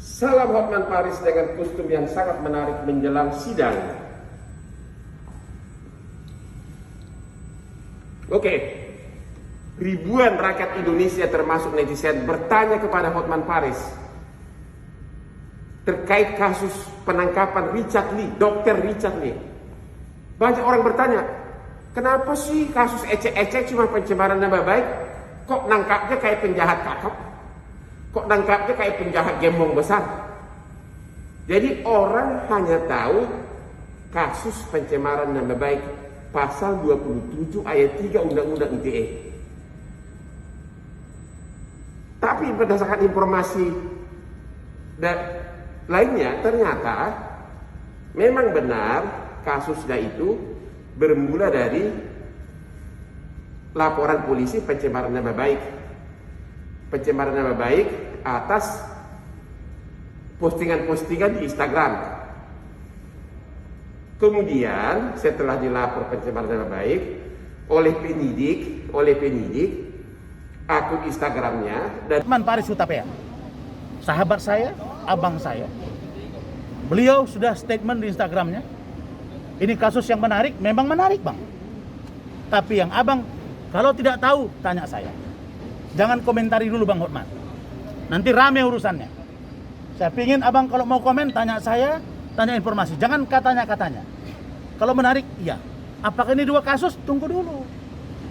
Salam Hotman Paris dengan kostum yang sangat menarik menjelang sidang. Oke, ribuan rakyat Indonesia termasuk netizen bertanya kepada Hotman Paris terkait kasus penangkapan Richard Lee, Dr. Richard Lee. Banyak orang bertanya, kenapa sih kasus ecek-ecek cuma pencemaran nama baik, kok nangkapnya kayak penjahat kakap? Kok nangkapnya kayak penjahat gembong besar? Jadi orang hanya tahu kasus pencemaran nama baik pasal 27 ayat 3 Undang-Undang ITE. Tapi berdasarkan informasi lainnya ternyata memang benar kasusnya itu bermula dari laporan polisi pencemaran nama baik. Pencemaran nama baik atas postingan-postingan di Instagram. Kemudian setelah dilapor pencemaran nama baik oleh penyidik akun Instagramnya dan Hotman Paris Hutapea, sahabat saya, abang saya. Beliau sudah statement di Instagramnya. Ini kasus yang menarik, memang menarik bang. Tapi yang abang kalau tidak tahu tanya saya. Jangan komentari dulu bang Hotman. Nanti rame urusannya. Saya pingin abang kalau mau komen tanya saya, tanya informasi. Jangan katanya. Kalau menarik, iya. Apakah ini dua kasus? Tunggu dulu.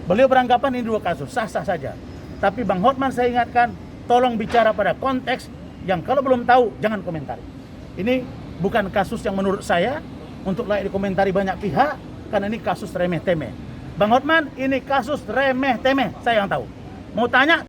Beliau beranggapan ini dua kasus, sah-sah saja. Tapi bang Hotman saya ingatkan, tolong bicara pada konteks yang kalau belum tahu jangan komentari. Ini bukan kasus yang menurut saya untuk layak dikomentari banyak pihak, karena ini kasus remeh-temeh. Bang Hotman, ini kasus remeh-temeh, saya yang tahu. Mau tanya,